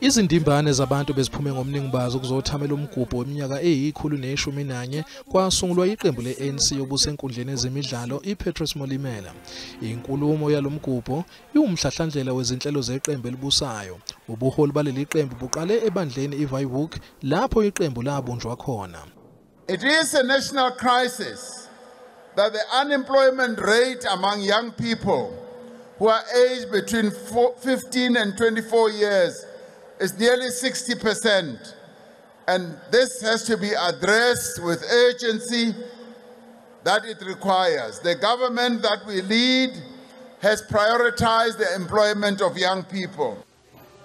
Izindimbane zabantu beziphume ngobuningi bazo ukuzothamela umgubho weminyaka eyikhulu neshumi nanye kwasungulwa iqembu le-ANC obuse nkundleni yezemidlalo iPetrus Molemela. Inkulumo yalomgumbho iwumhlahlandlela wezinhlelo zeqembu elibusayo. Ubuholi baleliqembu buqale ebandleni Waaihoek lapho iqembu labunjwa khona. It is a national crisis that the unemployment rate among young people who are aged between 15 and 24 years is nearly 60%, and this has to be addressed with urgency that it requires. The government that we lead has prioritized the employment of young people.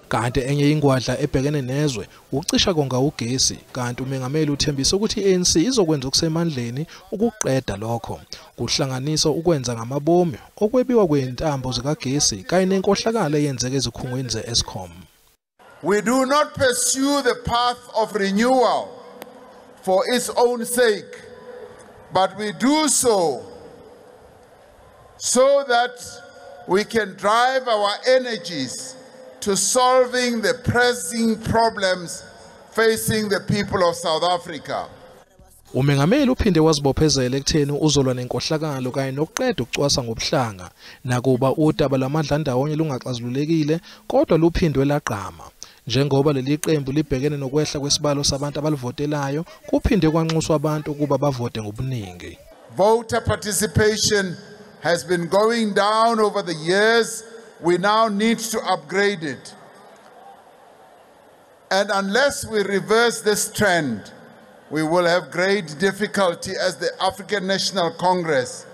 Kanti enye ingwadla ebhekene nezwe ucisha konga ugesi, kanti umengameli uthembisa ukuthi iANC izokwenza okusemandleni ukuqeda lokho, kuhlanganisa ukwenza ngamabomu okwebiwa kwentambo zikagesi kanye nenkohlakalo eyenzeke ezikhungweni ze-Eskom. We do not pursue the path of renewal for its own sake, but we do so that we can drive our energies to solving the pressing problems facing the people of South Africa. Umengameli uphinde wazibophezela ekutheni uzolwa nenkohlakalo kanye nokuqeda ukucwasa ngobuhlanga, nakuba udaba lamandla ndawonye lungaxazululekile kodwa luphindwe laqhama. Njengoba leli qembu libhekene nokwehla kwesibalo sabantu abalivotelayo, kuphinde kwanxuswa abantu ukuba bavote ngobuningi. Voter participation has been going down over the years. We now need to upgrade it. And unless we reverse this trend, we will have great difficulty as the African National Congress